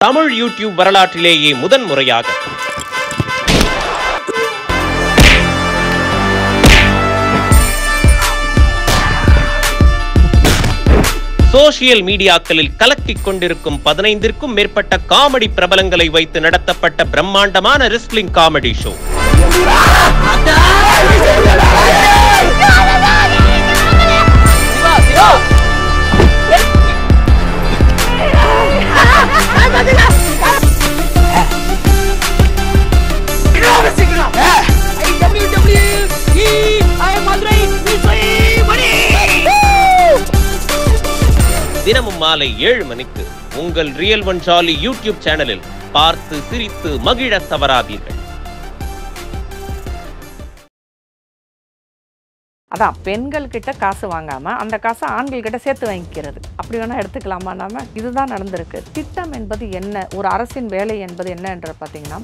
Tamil YouTube வரலாற்றிலேயே முதன்முறையாக social மீடியாக்களில் கலக்கிக் கொண்டிருக்கும் 15க்கும் மேற்பட்ட காமெடி பிரபலங்களை வைத்து நடத்தப்பட்ட பிரம்மாண்டமான ரெஸ்லிங் காமெடி ஷோ. தினமும் மாலை 7 மணிக்கு உங்கள் ரியல் ஒன் ஜாலி யூடியூப் சேனலில் பார்த்து சிரித்து மகிழ தவறாதீர்கள். அதான் பெண்கள் கிட்ட காசு வாங்காம அந்த காசை ஆண்கள் கிட்ட சேர்த்து வாங்கிக்கிறது. அப்படி வேணா எடுத்துக்கலாமா? நாம இதுதான் நடந்திருக்கு. திட்டம் என்பது என்ன, ஒரு அரசின் வேலை என்பது என்ன என்ற பார்த்தீங்கன்னா,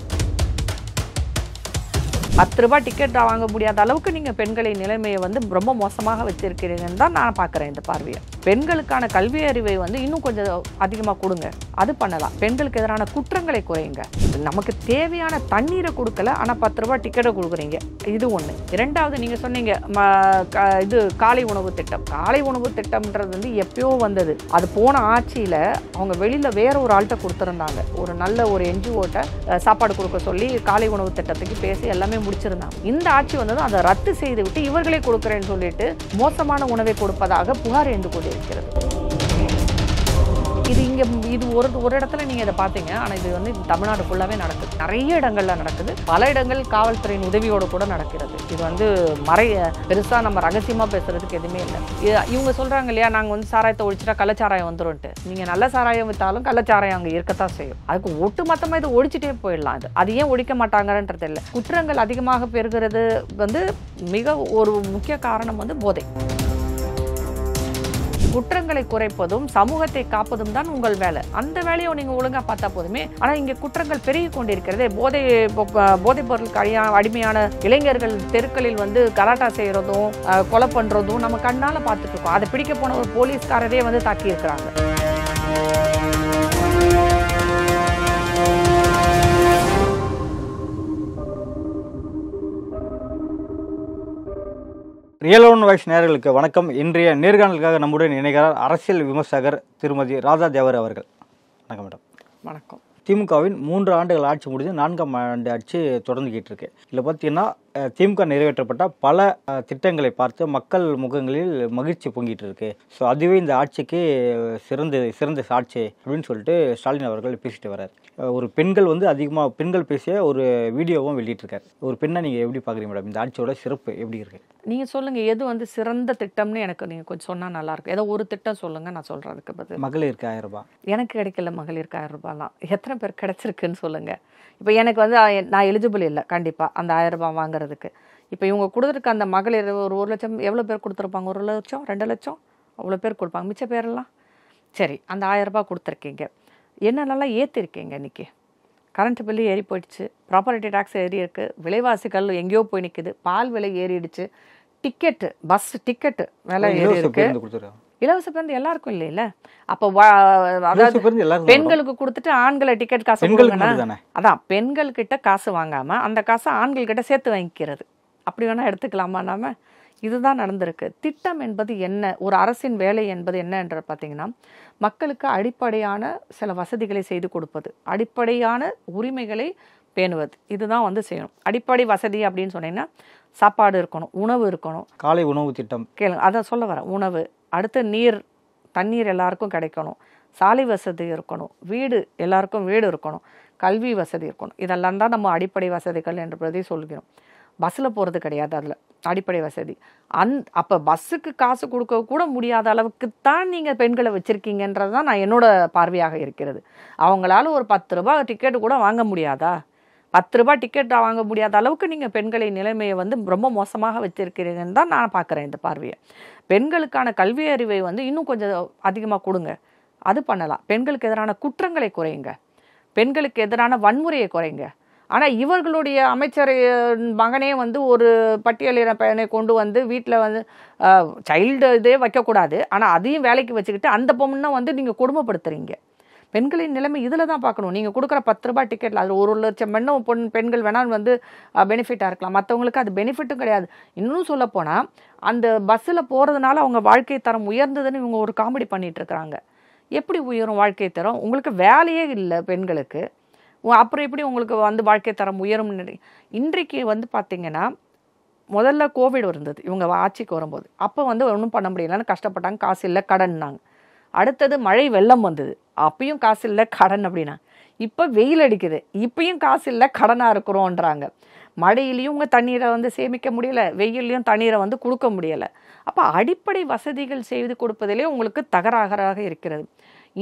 10 ரூபாய் டிக்கெட் வாங்க முடியாத அளவுக்கு நீங்கள் பெண்களை நிலைமையை ரொம்ப மோசமாக வச்சிருக்கிறீங்கன்னு தான் நான் பார்க்குறேன் இந்த பார்வையை. பெண்களுக்கான கல்வி அறிவை இன்னும் கொஞ்சம் அதிகமாக கொடுங்க, அது பண்ணலாம். பெண்களுக்கு எதிரான குற்றங்களை குறையுங்க. நமக்கு தேவையான தண்ணீரை கொடுக்கல, ஆனால் 10 ரூபாய் டிக்கெட்டை கொடுக்குறீங்க, இது ஒன்று. இரண்டாவது, நீங்கள் சொன்னீங்க இது காலை உணவு திட்டம். காலை உணவு திட்டம்ன்றது எப்பயோ வந்தது. அது போன ஆட்சியில் அவங்க வெளியில் வேற ஒரு ஆள்கிட்ட கொடுத்துருந்தாங்க. ஒரு நல்ல ஒரு என்ஜிஓட்ட சாப்பாடு கொடுக்க சொல்லி காலை உணவு திட்டத்துக்கு பேசி எல்லாமே முடிச்சிருந்தாங்க. இந்த ஆட்சி வந்ததும் அதை ரத்து செய்து விட்டு இவர்களே கொடுக்குறேன்னு சொல்லிட்டு மோசமான உணவை கொடுப்பதாக புகார் எழுந்து கொண்டிருக்கிறது. இது ஒரு இடத்துல நீங்க இதை பார்த்தீங்க. ஆனால் இது தமிழ்நாடு ஃபுல்லாவே நடக்குது, நிறைய இடங்கள்ல நடக்குது. பல இடங்கள் காவல்துறையின் உதவியோடு கூட நடக்கிறது. இது பெருசா நம்ம ரகசியமா பேசுறதுக்கு எதுவுமே இல்லை. இவங்க சொல்றாங்க இல்லையா, நாங்க சாராயத்தை ஒழிச்சிட்டா கள்ளச்சாராயம் வந்துரும்ட்டு. நீங்க நல்ல சாராயம் வித்தாலும் கள்ளச்சாராயம் அங்கே இருக்கத்தான் செய்யும். அதுக்கு ஒட்டுமொத்தமா இதை ஒழிச்சிட்டே போயிடலாம். அது ஏன் ஒழிக்க மாட்டாங்கன்றது இல்லை. குற்றங்கள் அதிகமாக பெறுகிறது மிக ஒரு முக்கிய காரணம் போதை. குற்றங்களை குறைப்பதும் சமூகத்தை காப்பதும் தான் உங்கள் வேலை. அந்த வேலையை நீங்க ஒழுங்கா பார்த்தா போதுமே. ஆனா இங்க குற்றங்கள் பெருகி கொண்டிருக்கிறதே. போதைப் பொருளுக்கு அடிமையான இளைஞர்கள் தெருக்களில் கலாட்டா செய்யறதும் கொலை பண்றதும் நம்ம கண்ணால பார்த்துட்டு இருக்கோம். அதை பிடிக்க போன ஒரு போலீஸ்காரரே தாக்கி இருக்கிறாங்க. ரியல் ஒன் வாய்ஸ் நேயர்களுக்கு வணக்கம். இன்றைய நேர்காணலுக்காக நம்முடன் இணைகிறார் அரசியல் விமர்சகர் திருமதி ராதா தேவர் அவர்கள். வணக்கம் மேடம். வணக்கம். திமுகவின் 3 ஆண்டுகள் ஆட்சி முடிஞ்சு 4ஆம் ஆண்டு ஆட்சி தொடர்ந்துகிட்டு இருக்கு. இதில் பார்த்தீங்கன்னா திமுக நிறைவேற்றப்பட்ட பல திட்டங்களை பார்த்து மக்கள் முகங்களில் மகிழ்ச்சி பொங்கிட்டு இருக்கு. ஸோ அதுவே இந்த ஆட்சிக்கு சிறந்த சாட்சி அப்படின்னு சொல்லிட்டு ஸ்டாலின் அவர்கள் பேசிட்டு வர்றார். ஒரு பெண்கள் அதிகமாக பெண்கள் பேசிய ஒரு வீடியோவும் வெளியிட்டிருக்காரு. ஒரு பெண்ணை நீங்கள் எப்படி பார்க்குறீங்க மேடம்? இந்த ஆட்சியோட சிறப்பு எப்படி இருக்கு? நீங்கள் சொல்லுங்கள், எது சிறந்த திட்டம்னு எனக்கு நீங்கள் கொஞ்சம் சொன்னால் நல்லாயிருக்கும். ஏதோ ஒரு திட்டம் சொல்லுங்கள், நான் சொல்கிறதுக்கு பதில். மகளிருக்கு 1000 ரூபாய். எனக்கு கிடைக்கல மகளிருக்கு 1000 ரூபாய்லாம். எத்தனை பேர் கிடைச்சிருக்குன்னு சொல்லுங்கள். இப்போ எனக்கு நான் எலிஜிபிள் இல்லை கண்டிப்பாக அந்த 1000 ரூபாய் வாங்குறதுக்கு. இப்போ இவங்க கொடுத்துருக்க அந்த மகளிர் ஒரு 1 லட்சம் எவ்வளோ பேர் கொடுத்துருப்பாங்க? 1 லட்சம் 2 லட்சம் அவ்வளோ பேர் கொடுப்பாங்க. மிச்ச பேரெல்லாம் சரி அந்த 1000 ரூபாய் கொடுத்துருக்கீங்க. என்னென்னலாம் ஏற்றிருக்கீங்க? இன்றைக்கி கரண்ட் பில்லு ஏறி போயிடுச்சு, ப்ராப்பர்ட்டி டேக்ஸ் ஏறி இருக்குது, விலைவாசிகள் எங்கேயோ போய் நிற்குது, பால் விலை ஏறிடுச்சு, டிக்கெட்டு பஸ் டிக்கெட்டு விலை ஏறி இருக்கு. இலவச பேருந்து எல்லாருக்கும் இல்லைல்ல. அப்போ அதாவது பெண்களுக்கு கொடுத்துட்டு ஆண்களை டிக்கெட் காசு கொடுங்கன்னா, அதான் பெண்கள் கிட்ட காசு வாங்காம அந்த காசை ஆண்கள் கிட்ட சேர்த்து வாங்கிக்கிறது. அப்படி வேணா எடுத்துக்கலாமா? நாம இதுதான் நடந்திருக்கு. திட்டம் என்பது என்ன, ஒரு அரசின் வேலை என்பது என்ன என்ற பார்த்தீங்கன்னா, மக்களுக்கு அடிப்படையான சில வசதிகளை செய்து கொடுப்பது, அடிப்படையான உரிமைகளை பேணுவது, இதுதான் செய்யணும். அடிப்படை வசதி அப்படின்னு சொன்னீங்கன்னா சாப்பாடு இருக்கணும், உணவு இருக்கணும். காலை உணவு திட்டம் கேளுங்க, அதை சொல்ல வரேன். உணவு, அடுத்து தண்ணீர் எல்லாருக்கும் கிடைக்கணும், சாலை வசதி இருக்கணும், எல்லாருக்கும் வீடு இருக்கணும், கல்வி வசதி இருக்கணும். இதெல்லாம் தான் நம்ம அடிப்படை வசதிகள் என்றதை சொல்கிறோம். பஸ்ஸில் போகிறது கிடையாது, அதில் அடிப்படை வசதி. அப்போ பஸ்ஸுக்கு காசு கொடுக்க கூட முடியாத அளவுக்கு தான் நீங்கள் பெண்களை வச்சுருக்கீங்கன்றது தான் நான் என்னோட பார்வையாக இருக்கிறது. அவங்களால ஒரு 10 ரூபாய் டிக்கெட்டு கூட வாங்க முடியாதா? 10 ரூபாய் டிக்கெட் வாங்க முடியாத அளவுக்கு நீங்கள் பெண்களை நிலைமையை ரொம்ப மோசமாக வச்சுருக்கிறீங்கன்னு தான் நான் பார்க்குறேன் இந்த பார்வையை. பெண்களுக்கான கல்வி அறிவை இன்னும் கொஞ்சம் அதிகமாக கொடுங்க, அது பண்ணலாம். பெண்களுக்கு எதிரான குற்றங்களை குறையுங்க, பெண்களுக்கு எதிரான வன்முறையை குறைங்க. ஆனால் இவர்களுடைய அமைச்சர் மகனே ஒரு பட்டியலின பையனை கொண்டு வீட்டில் சைல்டு இதே வைக்கக்கூடாது, ஆனால் அதையும் வேலைக்கு வச்சுக்கிட்டு அந்த பொண்ணை நீங்கள் கொடுமைப்படுத்துறீங்க. பெண்களின் நிலைமை இதில் தான் பார்க்கணும். நீங்கள் கொடுக்குற 10 ரூபாய் டிக்கெட்டில் அது 1,00,000 பெண்கள் வேணாலும் வந்து பெனிஃபிட்டாக இருக்கலாம். மற்றவங்களுக்கு அது பெனிஃபிட்டும் கிடையாது. இன்னும் சொல்லப்போனால் அந்த பஸ்ஸில் போகிறதுனால அவங்க வாழ்க்கை தரம் உயர்ந்ததுன்னு இவங்க ஒரு காமெடி பண்ணிகிட்டு இருக்கிறாங்க. எப்படி உயரும் வாழ்க்கை தரம்? உங்களுக்கு வேலையே இல்லை பெண்களுக்கு, அப்புறம் எப்படி உங்களுக்கு வந்து வாழ்க்கை தரம் உயரும்? இன்றைக்கு வந்து பார்த்திங்கன்னா, முதல்ல கோவிட் இருந்தது இவங்க ஆட்சிக்கு வரும்போது. அப்போ வந்து ஒன்றும் பண்ண முடியலன்னு கஷ்டப்பட்டாங்க, காசு இல்லை, கடன்னாங்க. அடுத்தது மழை வெள்ளம் வந்தது, அப்பயும் காசு இல்லை, கடன் அப்படின்னா. இப்போ வெயில் அடிக்குது, இப்பயும் காசு இல்லை, கடனாக இருக்கிறோன்றாங்க. மழையிலையும் உங்கள் தண்ணீரை வந்து சேமிக்க முடியலை, வெயிலையும் தண்ணீரை வந்து கொடுக்க முடியலை. அப்போ அடிப்படை வசதிகள் செய்து கொடுப்பதிலே உங்களுக்கு தகராறாக இருக்கிறது.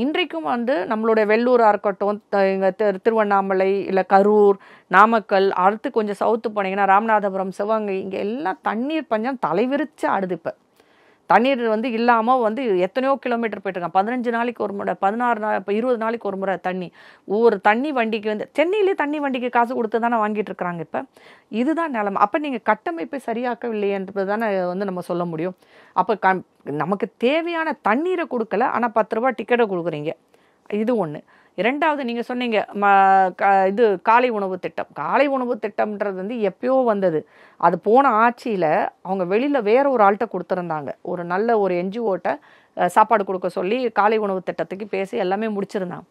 இன்றைக்கும் வந்து நம்மளுடைய வெள்ளூராக இருக்கட்டும், இங்கே திருவண்ணாமலை, இல்லை கரூர், நாமக்கல், அடுத்து கொஞ்சம் சவுத்து போனீங்கன்னா ராமநாதபுரம், சிவகங்கை, இங்கே எல்லாம் தண்ணீர் பஞ்சம் தலைவிரிச்சு ஆடுது. இப்போ தண்ணீர் வந்து இல்லாமல் வந்து எத்தனையோ கிலோமீட்டர் போயிட்டுருக்காங்க. 15 நாளைக்கு ஒரு முறை, 16 நாள், இப்போ 20 நாளைக்கு ஒரு முறை தண்ணி. ஒவ்வொரு தண்ணி வண்டிக்கு வந்து சென்னையிலே தண்ணி வண்டிக்கு காசு கொடுத்து தானே வாங்கிட்டு இருக்கிறாங்க. இப்போ இதுதான் நிலைமை. அப்போ நீங்கள் கட்டமைப்பை சரியாக்கவில்லைன்றது தானே வந்து நம்ம சொல்ல முடியும். அப்போ நமக்கு தேவையான தண்ணீரை கொடுக்கல, ஆனால் 10 ரூபாய் டிக்கெட்டை கொடுக்குறீங்க. இது ஒன்று. இரண்டாவது, நீங்கள் சொன்னீங்க இது காலை உணவு திட்டம். காலை உணவு திட்டம்ன்றது வந்து எப்பயோ வந்தது. அது போன ஆட்சியில் அவங்க வெளியில் வேற ஒரு ஆள்கிட்ட கொடுத்துருந்தாங்க. ஒரு நல்ல ஒரு என்ஜிஓட்ட சாப்பாடு கொடுக்க சொல்லி காலை உணவு திட்டத்துக்கு பேசி எல்லாமே முடிச்சிருந்தாங்க.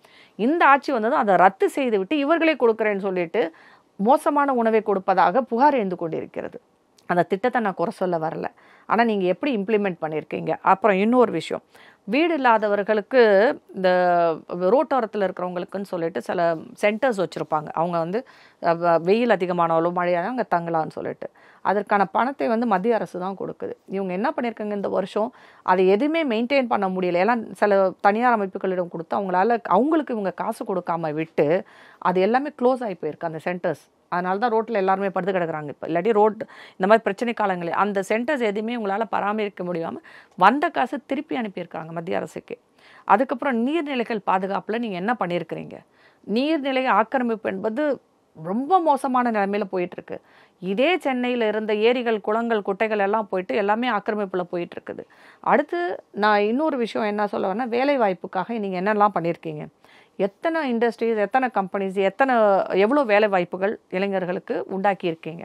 இந்த ஆட்சி வந்ததும் அதை ரத்து செய்து விட்டு இவர்களே கொடுக்குறேன்னு சொல்லிட்டு மோசமான உணவை கொடுப்பதாக புகார் எழுந்து கொண்டிருக்கிறது. அந்த திட்டத்தை நான் குறை சொல்ல வரல, ஆனால் நீங்கள் எப்படி இம்ப்ளிமெண்ட் பண்ணியிருக்கீங்க? அப்புறம் இன்னொரு விஷயம், வீடு இல்லாதவர்களுக்கு இந்த ரோட்டோரத்தில் இருக்கிறவங்களுக்குன்னு சொல்லிட்டு சில சென்டர்ஸ் வச்சுருப்பாங்க. அவங்க வந்து வெயில் அதிகமானாலும் மழையானாலும் அங்கே தங்கலான்னு சொல்லிட்டு அதற்கான பணத்தை வந்து மத்திய அரசு தான் கொடுக்குது. இவங்க என்ன பண்ணியிருக்காங்க இந்த வருஷம், அதை எதுவுமே மெயின்டைன் பண்ண முடியல. எல்லாம் சில தனியார் அமைப்புகளிடம் கொடுத்து அவங்களுக்கு இவங்க காசு கொடுக்காம விட்டு அது எல்லாமே க்ளோஸ் ஆகி போயிருக்கு அந்த சென்டர்ஸ். அதனால தான் ரோட்டில் எல்லாருமே படுத்து கிடக்குறாங்க. இப்போ இல்லாட்டி இந்த மாதிரி பிரச்சனை காலங்களில் அந்த சென்டர்ஸ் எதுவுமே உங்களால் பராமரிக்க முடியாமல் வந்த காசு திருப்பி அனுப்பியிருக்காங்க மத்திய அரசுக்கு. அதுக்கப்புறம் நீர்நிலைகள் பாதுகாப்பில் நீங்கள் என்ன பண்ணியிருக்கிறீங்க? நீர்நிலை ஆக்கிரமிப்பு என்பது ரொம்ப மோசமான நிலைமையில் போயிட்டுருக்கு. இதே சென்னையில் இருந்த ஏரிகள், குளங்கள், குட்டைகள் எல்லாம் போயிட்டு எல்லாமே ஆக்கிரமிப்பில் போயிட்டுருக்குது. அடுத்து நான் இன்னொரு விஷயம் என்ன சொல்ல வரேன்னா, வேலை வாய்ப்புக்காக நீங்கள் என்னெல்லாம் பண்ணியிருக்கீங்க? எத்தனை இண்டஸ்ட்ரீஸ், எத்தனை கம்பெனிஸ், எவ்வளோ வேலை வாய்ப்புகள் இளைஞர்களுக்கு உண்டாக்கியிருக்கீங்க?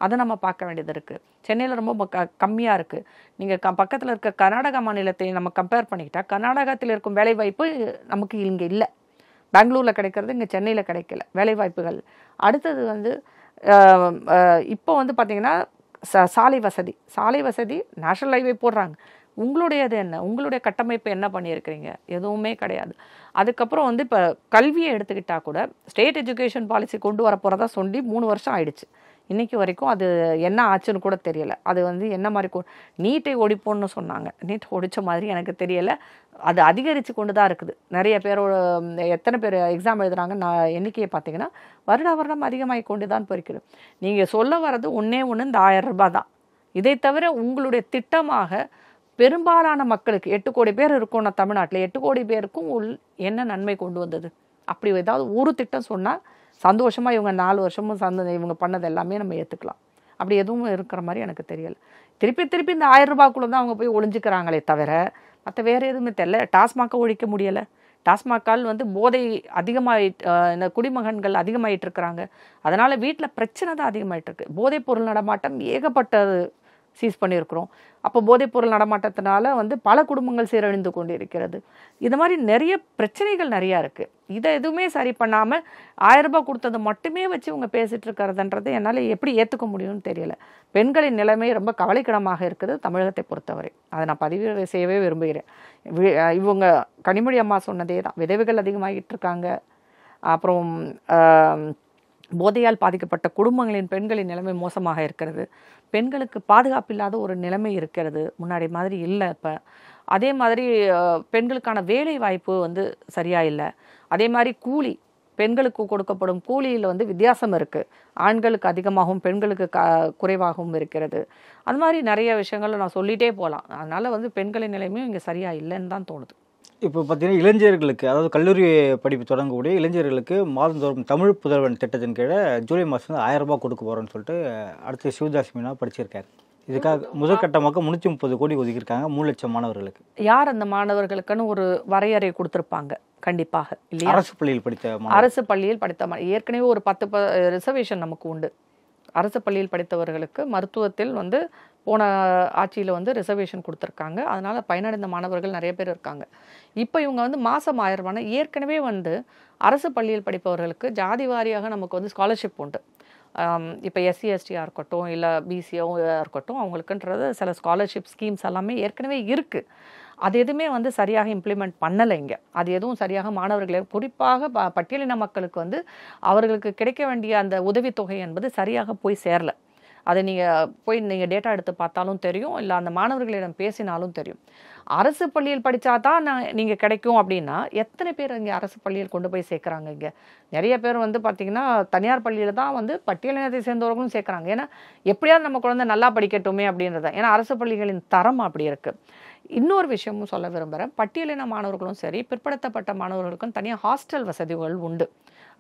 அதை நம்ம பார்க்க வேண்டியது இருக்குது. சென்னையில் ரொம்ப கம்மியாக இருக்குது. நீங்கள் பக்கத்தில் இருக்க கர்நாடகா மாநிலத்தை நம்ம கம்பேர் பண்ணிக்கிட்டால் கர்நாடகத்தில் இருக்கும் வேலைவாய்ப்பு நமக்கு இங்கே இல்லை. பெங்களூரில் கிடைக்கிறது இங்கே சென்னையில் கிடைக்கல வேலைவாய்ப்புகள். அடுத்தது வந்து இப்போ வந்து பார்த்திங்கன்னா சாலை வசதி நேஷனல் ஹைவே போடுறாங்க. உங்களுடையது என்ன? உங்களுடைய கட்டமைப்பு என்ன பண்ணியிருக்கிறீங்க? எதுவுமே கிடையாது. அதுக்கப்புறம் வந்து இப்போ கல்வியை எடுத்துக்கிட்டால் கூட ஸ்டேட் எஜுகேஷன் பாலிசி கொண்டு வர போகிறதா சொல்லி 3 வருஷம் ஆயிடுச்சு. இன்றைக்கி வரைக்கும் அது என்ன ஆச்சுன்னு கூட தெரியலை. அது வந்து என்ன மாதிரி நீட்டை ஒழிப்போன்னு சொன்னாங்க. நீட் ஒழிச்ச மாதிரி எனக்கு தெரியலை. அது அதிகரித்து கொண்டு தான் இருக்குது. நிறைய பேரோட எத்தனை பேர் எக்ஸாம் எழுதுகிறாங்க எண்ணிக்கையை பார்த்தீங்கன்னா வருடம் அதிகமாகி கொண்டு தான் போயிருக்குது. நீங்கள் சொல்ல வர்றது ஒன்று இந்த 1000 ரூபாய் தான். இதை தவிர உங்களுடைய திட்டமாக பெரும்பாலான மக்களுக்கு 8 கோடி பேர் இருக்கோம் தமிழ்நாட்டில், 8 கோடி பேருக்கும் என்ன நன்மை கொண்டு வந்தது? அப்படி ஏதாவது ஒரு திட்டம் சொன்னால் சந்தோஷமாக இவங்க 4 வருஷமும் இவங்க பண்ணது எல்லாமே நம்ம ஏற்றுக்கலாம். அப்படி எதுவும் இருக்கிற மாதிரி எனக்கு தெரியலை. திருப்பி இந்த 1000 ரூபாய்க்குள்ளே தான் அவங்க போய் ஒழிஞ்சிக்கிறாங்களே தவிர மற்ற வேறு எதுவுமே தெரியல. டாஸ்மாகை ஒழிக்க முடியலை. டாஸ்மாகால் வந்து போதை இந்த குடிமகன்கள் அதிகமாகிட்டு இருக்கிறாங்க. அதனால் வீட்டில் பிரச்சனை தான் அதிகமாகிட்டு இருக்கு. போதைப் பொருள் நடமாட்டம் ஏகப்பட்டது சீஸ் பண்ணியிருக்கிறோம். அப்போ போதைப்பொருள் நடமாட்டத்தினால வந்து பல குடும்பங்கள் சீரழிந்து கொண்டு இருக்கிறது. இது மாதிரி நிறைய பிரச்சனைகள் நிறையா இருக்குது. இதை எதுவுமே சரி பண்ணாமல் 1000 ரூபாய் கொடுத்ததை மட்டுமே வச்சு இவங்க பேசிகிட்டு இருக்கிறதுன்றது என்னால் எப்படி ஏற்றுக்க முடியும்னு தெரியல. பெண்களின் நிலைமை ரொம்ப கவலைக்கிடமாக இருக்குது தமிழகத்தை பொறுத்தவரை. அதை நான் பதிவு செய்யவே விரும்புகிறேன். இவங்க கனிமொழி அம்மா சொன்னதே தான், விதவைகள் அதிகமாகிட்டு இருக்காங்க. அப்புறம் போதையால் பாதிக்கப்பட்ட குடும்பங்களின் பெண்களின் நிலைமை மோசமாக இருக்கிறது. பெண்களுக்கு பாதுகாப்பு இல்லாத ஒரு நிலைமை இருக்கிறது. முன்னாடி மாதிரி இல்லை இப்போ. அதே மாதிரி பெண்களுக்கான வேலை வாய்ப்பு வந்து சரியாக இல்லை. அதே மாதிரி பெண்களுக்கு கொடுக்கப்படும் கூலியில் வந்து வித்தியாசம் இருக்குது. ஆண்களுக்கு அதிகமாகவும் பெண்களுக்கு குறைவாகவும் இருக்கிறது. அது மாதிரி நிறைய விஷயங்கள் நான் சொல்லிகிட்டே போகலாம். அதனால் வந்து பெண்களின் நிலைமையும் இங்கே சரியாக இல்லைன்னு தான் தோணுது. இப்போ பார்த்தீங்கன்னா இளைஞர்களுக்கு, அதாவது கல்லூரி படிப்பு தொடங்கக்கூடிய இளைஞர்களுக்கு மாதந்தோறும் தமிழ் புதல்வன் திட்டத்தின் கீழே ஜூலை மாதம் 1000 ரூபாய் கொடுக்க போகிறோன்னு சொல்லிட்டு அடுத்து சிவதாஸ் மீனா படிச்சிருக்காரு. இதுக்காக முதற்கட்டமாக 330 கோடி ஒதுக்கியிருக்காங்க 3 லட்சம் மாணவர்களுக்கு. யார் அந்த மாணவர்களுக்குன்னு ஒரு வரையறை கொடுத்துருப்பாங்க. கண்டிப்பாக இல்லையா? அரசு பள்ளியில் படித்த அரசு பள்ளியில் படித்த ஏற்கனவே ஒரு 10 ரிசர்வேஷன் நமக்கு உண்டு. அரசு பள்ளியில் படித்தவர்களுக்கு மருத்துவத்தில் வந்து போன ஆட்சியில் வந்து ரிசர்வேஷன் கொடுத்துருக்காங்க. அதனால் பயனடைந்த மாணவர்கள் நிறைய பேர் இருக்காங்க. இப்போ இவங்க வந்து மாதம் 1000 ரூபாய் ஏற்கனவே வந்து அரசு பள்ளியில் படிப்பவர்களுக்கு ஜாதி வாரியாக நமக்கு வந்து ஸ்காலர்ஷிப் உண்டு. இப்போ எஸ்சி எஸ்டியாக இருக்கட்டும், இல்லை பிசியாக இருக்கட்டும், அவங்களுக்குன்றது சில ஸ்காலர்ஷிப் ஸ்கீம்ஸ் எல்லாமே ஏற்கனவே இருக்குது. அது எதுவுமே வந்து சரியாக இம்ப்ளிமெண்ட் பண்ணலை இங்கே. அது எதுவும் சரியாக மாணவர்களே குறிப்பாக பட்டியலின மக்களுக்கு வந்து அவர்களுக்கு கிடைக்க வேண்டிய அந்த உதவித்தொகை என்பது சரியாக போய் சேரலை. அதை நீங்கள் டேட்டா எடுத்து பார்த்தாலும் தெரியும், இல்லை அந்த மாணவர்களிடம் பேசினாலும் தெரியும். அரசு பள்ளியில் படித்தா தான் நீங்கள் கிடைக்கும் அப்படின்னா எத்தனை பேர் இங்கே அரசு பள்ளியில் கொண்டு போய் சேர்க்குறாங்க? இங்கே நிறைய பேர் வந்து பார்த்திங்கன்னா தனியார் பள்ளியில் தான் வந்து பட்டியலினத்தை சேர்ந்தவர்களும் சேர்க்குறாங்க. ஏன்னா எப்படியாவது நம்ம குழந்தை நல்லா படிக்கட்டுமே அப்படின்றத. ஏன்னா அரசு பள்ளிகளின் தரம் அப்படி இருக்குது. இன்னொரு விஷயமும் சொல்ல விரும்புகிறேன். பட்டியலின மாணவர்களும் சரி, பிற்படுத்தப்பட்ட மாணவர்களுக்கும் தனியாக ஹாஸ்டல் வசதிகள் உண்டு.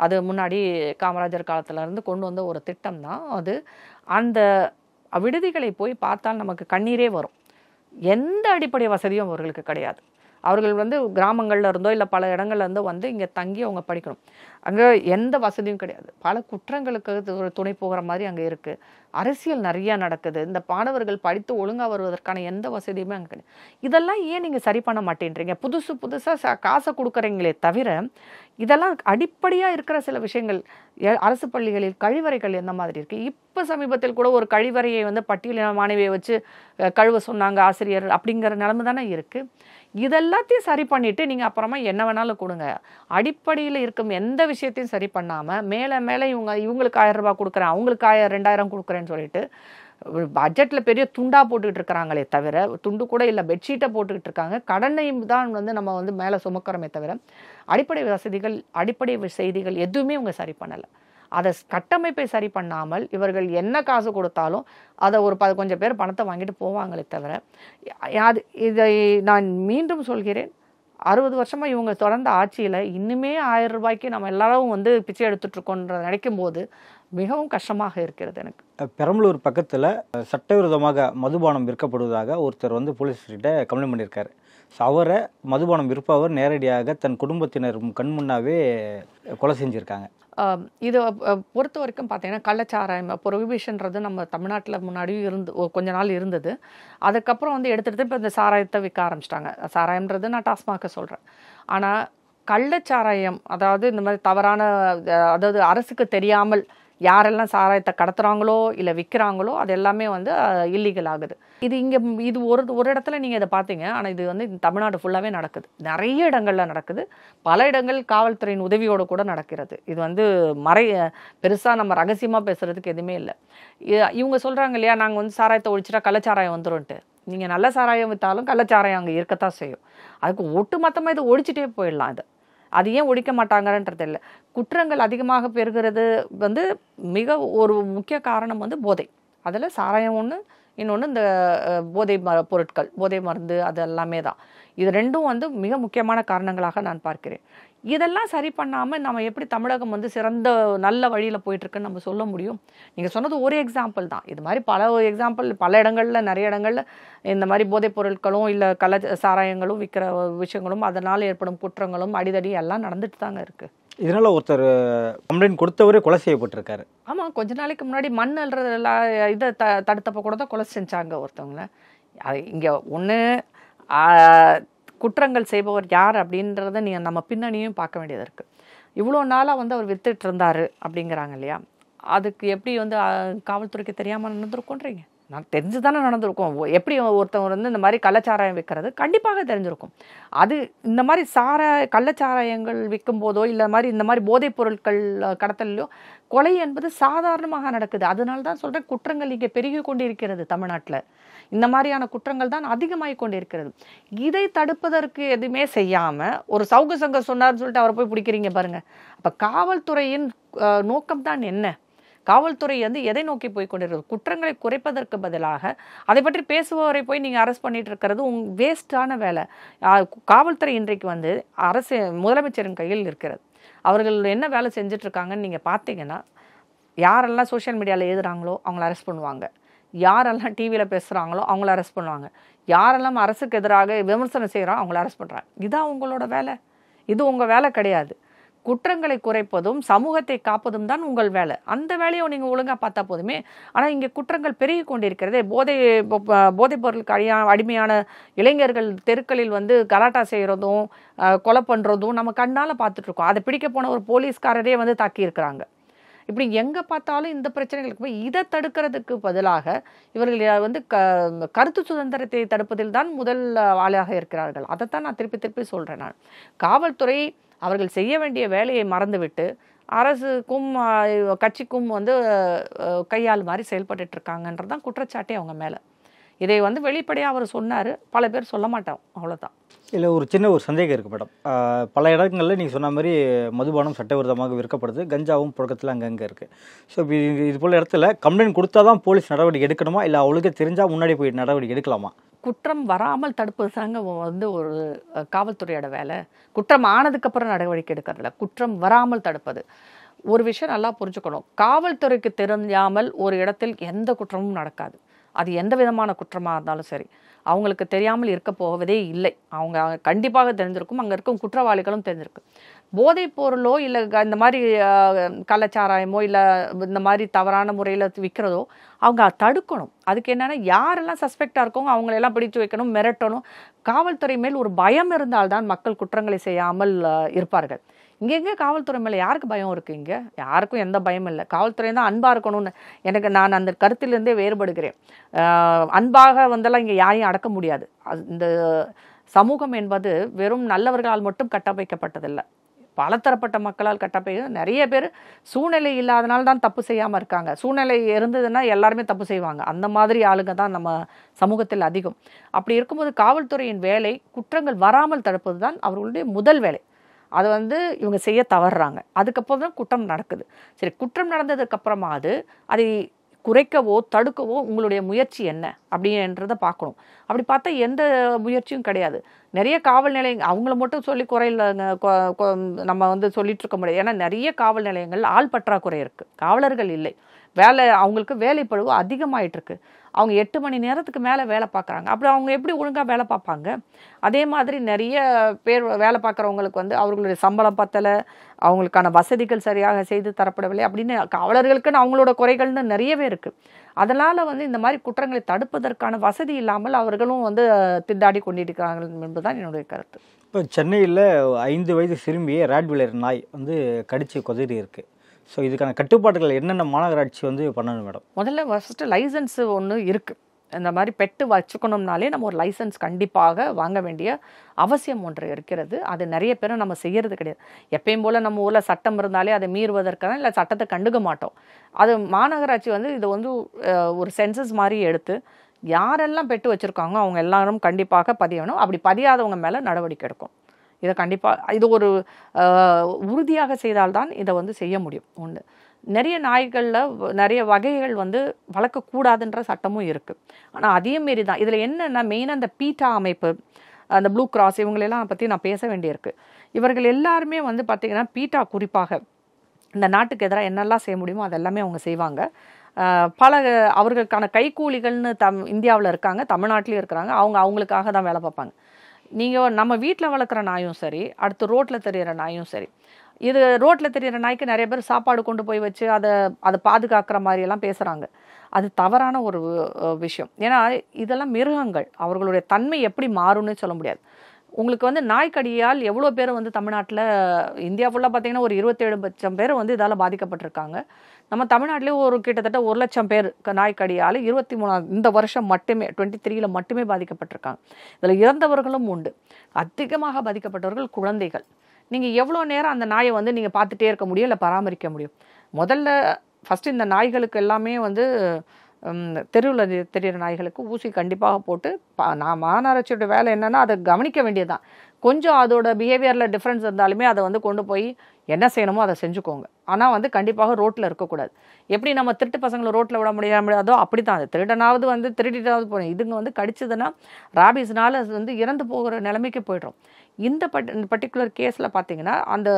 அது முன்னாடி காமராஜர் காலத்திலேருந்து கொண்டு வந்த ஒரு திட்டம் தான் அது. அந்த விடுதிகளை போய் பார்த்தால் நமக்கு கண்ணீரே வரும். எந்த அடிப்படை வசதியும் அவர்களுக்கு கிடையாது. அவர்கள் வந்து கிராமங்களில் இருந்தோ இல்லை பல இடங்கள்ல இருந்தோ வந்து இங்கே தங்கி அவங்க படிக்கணும். அங்கே எந்த வசதியும் கிடையாது. பல குற்றங்களுக்கு துணை போகிற மாதிரி அங்கே இருக்குது. அரசியல் நிறையா நடக்குது. இந்த மாணவர்கள் படித்து ஒழுங்காக வருவதற்கான எந்த வசதியுமே அங்கே கிடையாது. இதெல்லாம் ஏன் நீங்கள் சரி பண்ண மாட்டேன்றீங்க? புதுசாக காசை கொடுக்குறீங்களே தவிர இதெல்லாம் அடிப்படையாக இருக்கிற சில விஷயங்கள். அரசு பள்ளிகளில் கழிவறைகள் எந்த மாதிரி இருக்குது? இப்போ சமீபத்தில் கூட ஒரு கழிவறையை வந்து பட்டியலின மாணவியை வச்சு கழுவ சொன்னாங்க ஆசிரியர், அப்படிங்கிற நிலைமை தானே இருக்குது. இதெல்லாத்தையும் சரி பண்ணிவிட்டு நீங்கள் அப்புறமா என்ன வேணாலும் கொடுங்க. அடிப்படையில் இருக்கும் எந்த விஷயத்தையும் சரி பண்ணாமல் மேலே இவங்களுக்கு 1000 ரூபாய் கொடுக்குறேன், அவங்களுக்கு 2000 கொடுக்குறேன்னு சொல்லிட்டு பட்ஜெட்டில் பெரிய துண்டாக போட்டுக்கிட்டு இருக்கிறாங்களே தவிர, துண்டு கூட இல்லை பெட்ஷீட்டை போட்டுக்கிட்டு இருக்காங்க. கடனை தான் வந்து நம்ம வந்து மேலே சுமக்கிறோமே தவிர அடிப்படை வசதிகள், அடிப்படை செய்திகள் எதுவுமே இவங்க சரி பண்ணலை. அதை கட்டமைப்பை சரி பண்ணாமல் இவர்கள் என்ன காசு கொடுத்தாலும் அதை ஒரு கொஞ்சம் பேர் பணத்தை வாங்கிட்டு போவாங்களே தவிர, இதை நான் மீண்டும் சொல்கிறேன், 60 வருஷமாக இவங்க தொடர்ந்த ஆட்சியில் இன்னுமே 1000 ரூபாய்க்கு நம்ம எல்லாரும் வந்து பிச்சை எடுத்துட்ருக்கோன்ற நினைக்கும் போது மிகவும் கஷ்டமாக இருக்கிறது எனக்கு. பெரம்பலூர் பக்கத்தில் சட்டவிரோதமாக மதுபானம் விற்கப்படுவதாக ஒருத்தர் வந்து போலீஸ்கிட்ட கம்ப்ளைண்ட் பண்ணியிருக்காரு. ஸோ அவரை மதுபானம் விற்பவர் நேரடியாக தன் குடும்பத்தினர் கண் முன்னாவே கொலை செஞ்சுருக்காங்க. இதை பொறுத்த வரைக்கும் பார்த்தீங்கன்னா கள்ளச்சாராயம் ப்ரொஹிபிஷன்றது நம்ம தமிழ்நாட்டில் முன்னாடியும் கொஞ்ச நாள் இருந்தது. அதுக்கப்புறம் வந்து எடுத்துகிட்டு இப்போ இந்த சாராயத்தை விற்க ஆரம்பிச்சிட்டாங்க. சாராயம்ன்றது நான் டாஸ்மாக சொல்கிறேன். ஆனால் கள்ளச்சாராயம், அதாவது இந்த மாதிரி தவறான, அதாவது அரசுக்கு தெரியாமல் யாரெல்லாம் சாராயத்தை கடத்துகிறாங்களோ இல்லை விற்கிறாங்களோ அது எல்லாமே வந்து இல்லீகல் ஆகுது. இது ஒரு இடத்துல நீங்கள் இதை பார்த்தீங்க. ஆனால் இது வந்து தமிழ்நாடு ஃபுல்லாகவே நடக்குது. நிறைய இடங்களில் நடக்குது. பல இடங்கள் காவல்துறையின் உதவியோடு கூட நடக்கிறது. இது வந்து பெருசாக நம்ம ரகசியமாக பேசுகிறதுக்கு எதுவுமே இல்லை. இவங்க சொல்கிறாங்க இல்லையா, நாங்கள் வந்து சாராயத்தை ஒழிச்சிட்டா கள்ளச்சாராயம் வந்துரும்ன்ட்டு. நீங்கள் நல்ல சாராயம் விற்றாலும் கள்ளச்சாராயம் அங்கே இருக்கத்தான் செய்யும். அதுக்கு ஒட்டு மொத்தமாக இதை ஒழிச்சிட்டே போயிடலாம். அது ஏன் ஒழிக்க மாட்டாங்கன்றது இல்லை. குற்றங்கள் அதிகமாக பெறுகிறது வந்து மிக ஒரு முக்கிய காரணம் வந்து போதை. அதில் சாராயம் ஒன்று, இன்னொன்று இந்த போதை பொருட்கள், போதை மருந்து, அது எல்லாமே தான். இது ரெண்டும் வந்து மிக முக்கியமான காரணங்களாக நான் பார்க்கிறேன். இதெல்லாம் சரி பண்ணாமல் நம்ம எப்படி தமிழகம் வந்து சிறந்த நல்ல வழியில் போயிட்டுருக்குன்னு நம்ம சொல்ல முடியும்? நீங்கள் சொன்னது ஒரு எக்ஸாம்பிள் தான். இது மாதிரி பல எக்ஸாம்பிள் பல இடங்களில், நிறைய இடங்களில் இந்த மாதிரி போதைப் பொருட்களும் இல்லை சாராயங்களும் விற்கிற விஷயங்களும் அதனால் ஏற்படும் குற்றங்களும் அடிதடி எல்லாம் நடந்துட்டு தாங்க இருக்குது. இதனால் ஒருத்தர் கம்ப்ளைண்ட் கொடுத்தவரே கொலை செய்யப்பட்டிருக்காரு. ஆமாம், கொஞ்ச நாளைக்கு முன்னாடி மண் அல்றது இதை தடுத்தப்போ கூட தான் கொலை செஞ்சாங்க ஒருத்தவங்கள. அது இங்கே ஒன்று குற்றங்கள் செய்பவர் யார் அப்படின்றத நீங்கள் நம்ம பின்னணியும் பார்க்க வேண்டியது இருக்குது. இவ்வளோ நாளாக வந்து அவர் வித்துட்டு இருந்தார் அப்படிங்கிறாங்க இல்லையா, அதுக்கு எப்படி வந்து காவல்துறைக்கு தெரியாமல் நடந்திருக்கோன்றீங்க? நான் தெரிஞ்சு தானே நடந்திருக்கும். எப்படி ஒருத்தவங்க வந்து இந்த மாதிரி கள்ளச்சாராயம் விற்கிறது கண்டிப்பாக தெரிஞ்சிருக்கும். அது இந்த மாதிரி கள்ளச்சாராயங்கள் விற்கும் போதோ இல்லை இந்த மாதிரி போதைப் பொருட்கள் கடத்தலையோ கொலை என்பது சாதாரணமாக நடக்குது. அதனால தான் சொல்கிறேன், குற்றங்கள் இங்கே பெருகி கொண்டிருக்கிறது. தமிழ்நாட்டில் இந்த மாதிரியான குற்றங்கள் தான் அதிகமாகி கொண்டிருக்கிறது. இதை தடுப்பதற்கு எதுவுமே செய்யாமல் ஒரு சவுக்கு சங்கம் சொன்னார்னு சொல்லிட்டு அவரை போய் பிடிக்கிறீங்க பாருங்கள். அப்போ காவல்துறையின் நோக்கம் தான் என்ன? காவல்துறை வந்து எதை நோக்கி போய் கொண்டிருக்கிறது? குற்றங்களை குறைப்பதற்கு பதிலாக அதை பற்றி பேசுபவரை போய் நீங்கள் அரெஸ்ட் பண்ணிட்டு இருக்கிறது வேஸ்டான வேலை. காவல்துறை இன்றைக்கு வந்து முதலமைச்சரின் கையில் இருக்கிறது. அவர்கள் என்ன வேலை செஞ்சிட்ருக்காங்கன்னு நீங்கள் பார்த்தீங்கன்னா, யாரெல்லாம் சோஷியல் மீடியாவில் எழுதுகிறாங்களோ அவங்கள அரெஸ்ட் பண்ணுவாங்க, யாரெல்லாம் டிவியில் பேசுகிறாங்களோ அவங்கள அரெஸ்ட் பண்ணுவாங்க, யாரெல்லாம் அரசுக்கு எதிராக விமர்சனம் செய்கிறோம் அவங்கள அரெஸ்ட் பண்ணுறாங்க. இதான் உங்களோட வேலை. இது உங்கள் வேலை கிடையாது. குற்றங்களை குறைப்பதும் சமூகத்தை காப்பதும் தான் உங்கள் வேலை. அந்த வேலையை நீங்கள் ஒழுங்காக பார்த்தா போதுமே. ஆனால் இங்கே குற்றங்கள் பெருகி கொண்டிருக்கிறதே. போதைப் பொருளுக்கு அடிமையான இளைஞர்கள் தெருக்களில் வந்து கலாட்டா செய்கிறதும் கொலை பண்ணுறதும் நம்ம கண்ணால் பார்த்துட்ருக்கோம். அதை பிடிக்க போன ஒரு போலீஸ்காரரே வந்து தாக்கியிருக்கிறாங்க. இப்படி எங்கே பார்த்தாலும் இந்த பிரச்சனைகளுக்கு போய் இதை தடுக்கிறதுக்கு பதிலாக இவர்கள் வந்து கருத்து சுதந்திரத்தை தடுப்பதில் தான் முதல் ஆளாக இருக்கிறார்கள். அதைத்தான் நான் திருப்பி திருப்பி சொல்கிறேன். நான் காவல்துறை அவர்கள் செய்ய வேண்டிய வேலையை மறந்துவிட்டு அரசுக்கும் கட்சிக்கும் வந்து கையாள் மாதிரி செயல்பட்டு இருக்காங்கன்றது தான் குற்றச்சாட்டே அவங்க மேலே. இதை வந்து வெளிப்படையாக அவர் சொன்னார், பல பேர் சொல்ல மாட்டோம், அவ்வளோதான். இல்லை, ஒரு சின்ன சந்தேகம் இருக்குது மேடம். பல இடங்களில் நீங்கள் சொன்ன மாதிரி மதுபானம் சட்டவிரோதமாக விற்கப்படுது, கஞ்சாவும் புழக்கத்தில் அங்கங்கே இருக்குது. ஸோ இது போல் இடத்துல கம்ப்ளைண்ட் கொடுத்தா தான் போலீஸ் நடவடிக்கை எடுக்கணுமா, இல்லை அவளுக்கு தெரிஞ்சால் முன்னாடி போய் நடவடிக்கை எடுக்கலாமா? குற்றம் வராமல் தடுப்பது தாங்க வந்து ஒரு காவல்துறையோட வேலை. குற்றம் ஆனதுக்கப்புறம் நடவடிக்கை எடுக்கிறதில்ல, குற்றம் வராமல் தடுப்பது. ஒரு விஷயம் நல்லா புரிஞ்சுக்கணும், காவல்துறைக்கு தெரியாமல் ஒரு இடத்தில் எந்த குற்றமும் நடக்காது. அது எந்த விதமான குற்றமாக இருந்தாலும் சரி, அவங்களுக்கு தெரியாமல் இருக்க போவதே இல்லை. அவங்க கண்டிப்பாக தெரிஞ்சிருக்கும், அங்கே இருக்கும் குற்றவாளிகளும் தெரிஞ்சிருக்கும். போதைப் பொருளோ இல்லை இந்த மாதிரி கள்ளச்சாராயமோ இல்லை இந்த மாதிரி தவறான முறையில் விற்கிறதோ அவங்க தடுக்கணும். அதுக்கு என்னென்னா யாரெல்லாம் சஸ்பெக்டாக இருக்கவங்க அவங்களெல்லாம் பிடித்து வைக்கணும், மிரட்டணும். காவல்துறை மேல் ஒரு பயம் இருந்தால்தான் மக்கள் குற்றங்களை செய்யாமல் இருப்பார்கள். இங்கே காவல்துறை மேலே யாருக்கு பயம் இருக்குது? இங்கே யாருக்கும் எந்த பயமும் இல்லை. காவல்துறை தான் அன்பாக இருக்கணும்னு நான் அந்த கருத்திலிருந்தே வேறுபடுகிறேன். அன்பாக வந்தெல்லாம் இங்கே யாரையும் அடக்க முடியாது. இந்த சமூகம் என்பது வெறும் நல்லவர்களால் மட்டும் கட்டமைக்கப்பட்டதில்லை, பலதரப்பட்ட மக்களால் கட்டப்பை. நிறைய பேர் சூழ்நிலை இல்லாதனால தான் தப்பு செய்யாமல் இருக்காங்க. சூழ்நிலை இருந்ததுன்னா எல்லாருமே தப்பு செய்வாங்க. அந்த மாதிரி ஆளுங்க தான் நம்ம சமூகத்தில் அதிகம். அப்படி இருக்கும்போது காவல்துறையின் வேலை குற்றங்கள் வராமல் தடுப்பது தான் அவர்களுடைய முதல் வேலை. அதை வந்து இவங்க செய்ய தவறுறாங்க. அதுக்கப்புறம் தான் குற்றம் நடக்குது. சரி, குற்றம் நடந்ததுக்கப்புறமா அதை குறைக்கவோ தடுக்கவோ உங்களுடைய முயற்சி என்ன அப்படின்றத பார்க்கணும். அப்படி பார்த்தா எந்த முயற்சியும் கிடையாது. நிறைய காவல் நிலையங்கள் அவங்கள மட்டும் சொல்லி குறையில்லைங்க, நம்ம வந்து சொல்லிட்டு இருக்க முடியாது. ஏன்னா நிறைய காவல் நிலையங்கள் ஆள் பற்றாக்குறை இருக்குது, காவலர்கள் இல்லை. அவங்களுக்கு வேலைப்பழுவு அதிகமாயிட்டு இருக்கு. அவங்க 8 மணி நேரத்துக்கு மேலே வேலை பார்க்குறாங்க. அப்படி அவங்க எப்படி ஒழுங்காக வேலை பார்ப்பாங்க? அதே மாதிரி நிறைய பேர் வேலை பார்க்குறவங்களுக்கு வந்து அவர்களுடைய சம்பளம் பத்தலை, அவங்களுக்கான வசதிகள் சரியாக செய்து தரப்படவில்லை அப்படின்னு காவலர்களுக்குன்னு அவங்களோட குறைகள்னு நிறையவே இருக்குது. அதனால் வந்து இந்த மாதிரி குற்றங்களை தடுப்பதற்கான வசதி இல்லாமல் அவர்களும் வந்து திண்டாடி கொண்டிருக்கிறார்கள் என்பதுதான் என்னுடைய கருத்து. இப்போ சென்னையில் 5 வயது சிறுமியை ராட்வீலர் நாய் வந்து கடித்து கொதறி இருக்குது. ஸோ இதுக்கான கட்டுப்பாடுகள் என்னென்ன மாநகராட்சி வந்து பண்ணணும் மேடம்? முதல்ல ஃபஸ்ட்டு லைசன்ஸு ஒன்று இருக்குது. இந்த மாதிரி பெட்டு வச்சுக்கணும்னாலே நம்ம ஒரு லைசன்ஸ் கண்டிப்பாக வாங்க வேண்டிய அவசியம் ஒன்று இருக்கிறது. அது நிறைய பேரும் நம்ம செய்கிறது கிடையாது. எப்பயும் போல் நம்ம ஊரில் சட்டம் இருந்தாலே அதை மீறுவதற்கான இல்லை சட்டத்தை கண்டுக்க மாட்டோம். அது மாநகராட்சி வந்து இது வந்து ஒரு சென்சஸ் மாதிரி எடுத்து யாரெல்லாம் பெட்டு வச்சுருக்காங்க அவங்க எல்லாரும் கண்டிப்பாக பதியணும். அப்படி பதியாதவங்க மேலே நடவடிக்கை எடுக்கும். இதை கண்டிப்பாக இது ஒரு உறுதியாக செய்தால்தான் இதை வந்து செய்ய முடியும். ஒன்று, நிறைய நாய்களில் நிறைய வகைகள் வந்து வளர்க்கக்கூடாதுன்ற சட்டமும் இருக்குது. ஆனால் அதையும் மாரி தான் இதில் என்னென்னா மெயினாக அந்த பீட்டா அமைப்பு, அந்த ப்ளூ கிராஸ் இவங்களெல்லாம் பற்றி நான் பேச வேண்டியிருக்கு. இவர்கள் எல்லாருமே வந்து பார்த்திங்கன்னா பீட்டா குறிப்பாக இந்த நாட்டுக்கு எதிராக என்னெல்லாம் செய்ய முடியுமோ அதெல்லாமே அவங்க செய்வாங்க. பல அவர்களுக்கான கைக்கூலிகள்னு இந்தியாவில் இருக்காங்க, தமிழ்நாட்டிலையும் இருக்கிறாங்க. அவங்களுக்காக தான் வேலை பார்ப்பாங்க. நீங்கள் நம்ம வீட்டில் வளர்க்குற நாயும் சரி, அடுத்து ரோட்டில் தெரிகிற நாயும் சரி, இது ரோட்டில் தெரிகிற நாய்க்கு நிறைய பேர் சாப்பாடு கொண்டு போய் வச்சு அதை பாதுகாக்கிற மாதிரியெல்லாம் பேசுகிறாங்க. அது தவறான ஒரு விஷயம். ஏன்னா இதெல்லாம் மிருகங்கள், அவர்களுடைய தன்மை எப்படி மாறும்னு சொல்ல முடியாது. உங்களுக்கு வந்து நாய்க்கடியால் எவ்வளோ பேர் வந்து தமிழ்நாட்டில் இந்தியா ஃபுல்லாக பார்த்தீங்கன்னா ஒரு 27 லட்சம் பேர் வந்து இதால் பாதிக்கப்பட்டிருக்காங்க. நம்ம தமிழ்நாட்டிலே ஒரு கிட்டத்தட்ட 1 லட்சம் பேர் நாய்க்கடியால் 23 இந்த வருஷம் மட்டுமே 23ல் மட்டுமே பாதிக்கப்பட்டிருக்காங்க. இதில் இறந்தவர்களும் உண்டு. அதிகமாக பாதிக்கப்பட்டவர்கள் குழந்தைகள். நீங்கள் எவ்வளோ நேரம் அந்த நாயை வந்து நீங்கள் பார்த்துட்டே இருக்க முடியும், இல்லை பராமரிக்க முடியும்? முதல்ல ஃபஸ்ட்டு இந்த நாய்களுக்கு எல்லாமே வந்து தெருவில் தெரிகிற நாய்களுக்கு ஊசி கண்டிப்பாக போட்டு நான் மாநகராட்சியோட வேலை என்னென்னா அதை கவனிக்க வேண்டியதுதான். கொஞ்சம் அதோட பிஹேவியரில் டிஃப்ரென்ஸ் இருந்தாலுமே அதை வந்து கொண்டு போய் என்ன செய்யணுமோ அதை செஞ்சுக்கோங்க. ஆனால் வந்து கண்டிப்பாக ரோட்டில் இருக்கக்கூடாது. எப்படி நம்ம திருட்டு பசங்களை ரோட்டில் விட முடியாதோ அப்படி தான் அது திருடனாவது வந்து திருடிட்டாவது போகணும். இதுங்க வந்து கடிச்சதுன்னா ராபிஸ்னால அது வந்து இறந்து போகிற நிலைமைக்கு போய்டும். இந்த பர்டிகுலர் கேஸில் பார்த்தீங்கன்னா அந்த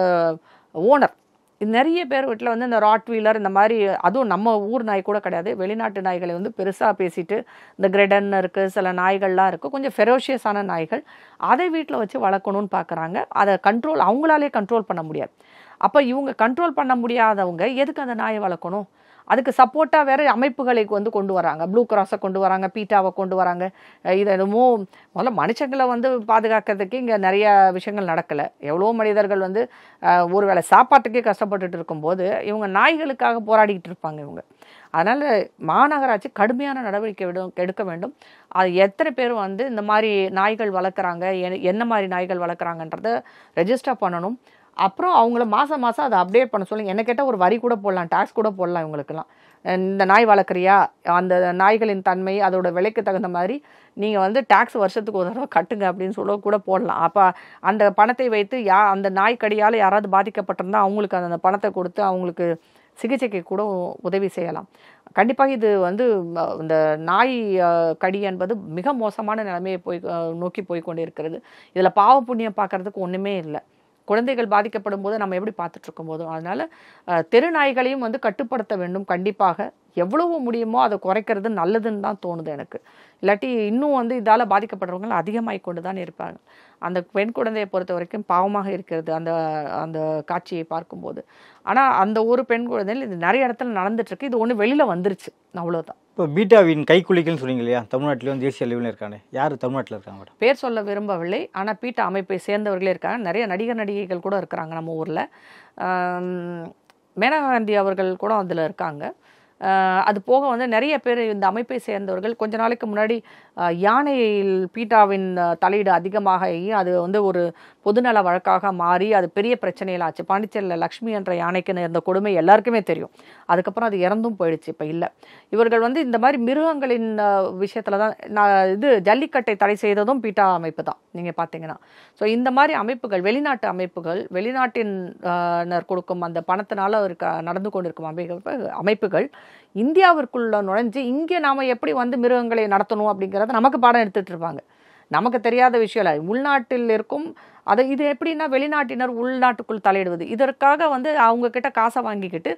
ஓனர் நிறைய பேர் வீட்டில் வந்து இந்த ராட் வீலர் இந்த மாதிரி, அதுவும் நம்ம ஊர் நாய் கூட கிடையாது, வெளிநாட்டு நாய்களை வந்து பெருசாக பேசிட்டு, இந்த கிரெடன் இருக்குது, சில நாய்கள்லாம் இருக்குது, கொஞ்சம் ஃபெரோஷியஸான நாய்கள், அதை வீட்டில் வச்சு வளர்க்கணும்னு பார்க்குறாங்க. அதை அவங்களாலே கண்ட்ரோல் பண்ண முடியாது. அப்போ இவங்க கண்ட்ரோல் பண்ண முடியாதவங்க எதுக்கு அந்த நாயை வளர்க்கணும்? அதுக்கு சப்போர்ட்டாக வேறு அமைப்புகளை வந்து கொண்டு வராங்க. ப்ளூ கிராஸை கொண்டு வராங்க, பீட்டாவை கொண்டு வராங்க. இது என்னமோ முதல்ல மனுஷங்களை வந்து பாதுகாக்கிறதுக்கு இங்கே நிறைய விஷயங்கள் நடக்கலை. எவ்வளோ மனிதர்கள் வந்து ஒரு வேளை சாப்பாட்டுக்கே கஷ்டப்பட்டுட்டு இருக்கும்போது இவங்க நாய்களுக்காக போராடிக்கிட்டு இருப்பாங்க இவங்க. அதனால் மாநகராட்சி கடுமையான நடவடிக்கை எடுக்க வேண்டும். அது எத்தனை பேர் வந்து இந்த மாதிரி நாய்கள் வளர்க்குறாங்க, என்ன மாதிரி நாய்கள் வளர்க்குறாங்கன்றத ரெஜிஸ்டர் பண்ணணும். அப்புறம் அவங்கள மாதம் மாதம் அதை அப்டேட் பண்ண சொல்லுங்கள். என்ன கேட்டால் ஒரு வரி கூட போடலாம், டேக்ஸ் கூட போடலாம் இவங்களுக்கெல்லாம். இந்த நாய் வளர்க்குறியா, அந்த நாய்களின் தன்மை அதோட விலைக்கு தகுந்த மாதிரி நீங்கள் வந்து டேக்ஸ் வருஷத்துக்கு ஒரு தடவை கட்டுங்க அப்படின்னு சொல்ல கூட போடலாம். அப்போ அந்த பணத்தை வைத்து அந்த நாய் கடியால் யாராவது பாதிக்கப்பட்டிருந்தால் அவங்களுக்கு அந்த பணத்தை கொடுத்து அவங்களுக்கு சிகிச்சைக்கு கூட உதவி செய்யலாம். கண்டிப்பாக இது வந்து இந்த நாய் கடி என்பது மிக மோசமான நிலைமையை நோக்கி போய்கொண்டே இருக்கிறது. இதில் பாவ புண்ணியம் பார்க்குறதுக்கு ஒன்றுமே இல்லை. குழந்தைகள் பாதிக்கப்படும் போது நம்ம எப்படி பார்த்துட்டு இருக்கும் போதும், அதனால் தெரு நாய்களையும் வந்து கட்டுப்படுத்த வேண்டும். கண்டிப்பாக எவ்வளவு முடியுமோ அதை குறைக்கிறது நல்லதுன்னு தான் தோணுது எனக்கு. இல்லாட்டி இன்னும் வந்து இதால் பாதிக்கப்படுறவங்க அதிகமாகி கொண்டு தான் இருப்பாங்க. அந்த பெண் குழந்தையை பொறுத்த வரைக்கும் பாவமாக இருக்கிறது அந்த அந்த காட்சியை பார்க்கும்போது. ஆனால் அந்த ஒரு பெண் குழந்தையில் இது நிறைய இடத்துல நடந்துட்டுருக்கு. இது ஒன்று வெளியில் வந்துருச்சு, அவ்வளோதான். இப்போ பீட்டாவின் கைக்குலிகள்னு சொன்னீங்க இல்லையா, தமிழ்நாட்டிலும் தேசிய அளவில் இருக்காங்க. யார் தமிழ்நாட்டில் இருக்காங்க மேடம்? பேர் சொல்ல விரும்பவில்லை, ஆனால் பீட்டா அமைப்பை சேர்ந்தவர்களே இருக்காங்க. நிறைய நடிகர் நடிகைகள் கூட இருக்கிறாங்க நம்ம ஊரில். மேனகா காந்தி அவர்கள் கூட அதில் இருக்காங்க. அது போக வந்து நிறைய பேர் இந்த அமைப்பை சேர்ந்தவர்கள் கொஞ்ச நாளைக்கு முன்னாடி யானையில் பீட்டாவின் தலையீடு அதிகமாக அது வந்து ஒரு பொதுநல வழக்காக மாறி அது பெரிய பிரச்சனையில் ஆச்சு. பாண்டிச்சேரியில் லக்ஷ்மி என்ற யானைக்கு நேர்ந்த கொடுமை எல்லாருக்குமே தெரியும். அதுக்கப்புறம் அது இறந்தும் போயிடுச்சு. இப்போ இல்லை, இவர்கள் வந்து இந்த மாதிரி மிருகங்களின் விஷயத்தில் தான் இது ஜல்லிக்கட்டை தடை செய்ததும் பீட்டா அமைப்பு தான் நீங்கள் பார்த்தீங்கன்னா. ஸோ இந்த மாதிரி அமைப்புகள், வெளிநாட்டு அமைப்புகள், வெளிநாட்டினர் கொடுக்கும் அந்த பணத்தினால நடந்து கொண்டிருக்கும் அமைப்புகள் இந்தியாவிற்குள்ள நுழைஞ்சு இங்கே நாம் எப்படி வந்து மிருகங்களை நடத்தணும் அப்படிங்கிறத நமக்கு பாடம் எடுத்துகிட்டு இருப்பாங்க. நமக்கு தெரியாத விஷயம் இல்லை. உள்நாட்டில் இருக்கும் இது எப்படின்னா வெளிநாட்டினர் உள்நாட்டுக்குள் தலையிடுவது. இதற்காக வந்து அவங்கக்கிட்ட காசை வாங்கிக்கிட்டு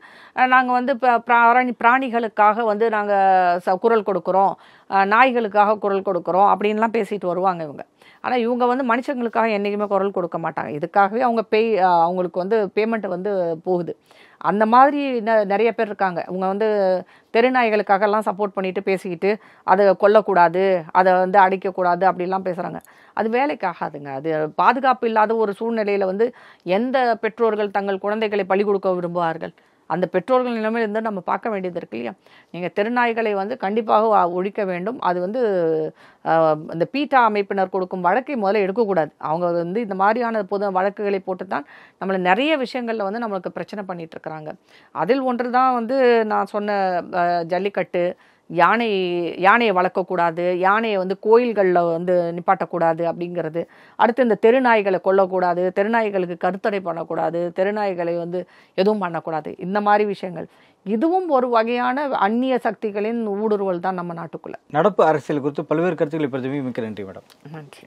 நாங்கள் வந்து பிராணிகளுக்காக வந்து நாங்கள் குரல் கொடுக்குறோம், நாய்களுக்காக குரல் கொடுக்குறோம் அப்படின்லாம் பேசிட்டு வருவாங்க இவங்க. ஆனால் இவங்க வந்து மனுஷங்களுக்காக என்றைக்குமே குரல் கொடுக்க மாட்டாங்க. இதுக்காகவே அவங்க அவங்களுக்கு வந்து பேமெண்ட் வந்து போகுது. அந்த மாதிரி நிறைய பேர் இருக்காங்க. அவங்க வந்து தெருநாய்களுக்காகலாம் சப்போர்ட் பண்ணிட்டு பேசிக்கிட்டு அதை கொல்லக்கூடாது, அதை வந்து அடிக்கக்கூடாது அப்படிலாம் பேசுகிறாங்க. அது வேலைக்காகாதுங்க. அது பாதுகாப்பு இல்லாத ஒரு சூழ்நிலையில் வந்து எந்த பெற்றோர்கள் தங்கள் குழந்தைகளை பலி கொடுக்க விரும்புவார்கள்? அந்த பெற்றோர்கள் நிலைமையில் இருந்து நம்ம பார்க்க வேண்டியது இருக்கு இல்லையா? நீங்கள் தெருநாய்களை வந்து கண்டிப்பாக ஒழிக்க வேண்டும். அது வந்து இந்த பீட்டா அமைப்பினர் கொடுக்கும் வழக்கை முதல்ல எடுக்கக்கூடாது. அவங்க வந்து இந்த மாதிரியான பொது வழக்குகளை போட்டு தான் நம்மளை நிறைய விஷயங்களில் வந்து நம்மளுக்கு பிரச்சனை பண்ணிகிட்டு இருக்கிறாங்க. அதில் ஒன்று தான் வந்து நான் சொன்ன ஜல்லிக்கட்டு, யானையை வளர்க்கக்கூடாது, யானையை வந்து கோயில்களில் வந்து நிப்பாட்டக்கூடாது அப்படிங்கிறது. அடுத்து இந்த தெருநாய்களை கொல்லக்கூடாது, தெருநாய்களுக்கு கருத்தடை பண்ணக்கூடாது, தெருநாய்களை வந்து எதுவும் பண்ணக்கூடாது, இந்த மாதிரி விஷயங்கள். இதுவும் ஒரு வகையான அந்நிய சக்திகளின் ஊடுருவல் தான் நம்ம நாட்டுக்குள்ள. நடப்பு அரசியல் குறித்து பல்வேறு கருத்துக்களை பிரதிபலிக்க மிக்க நன்றி மேடம். நன்றி.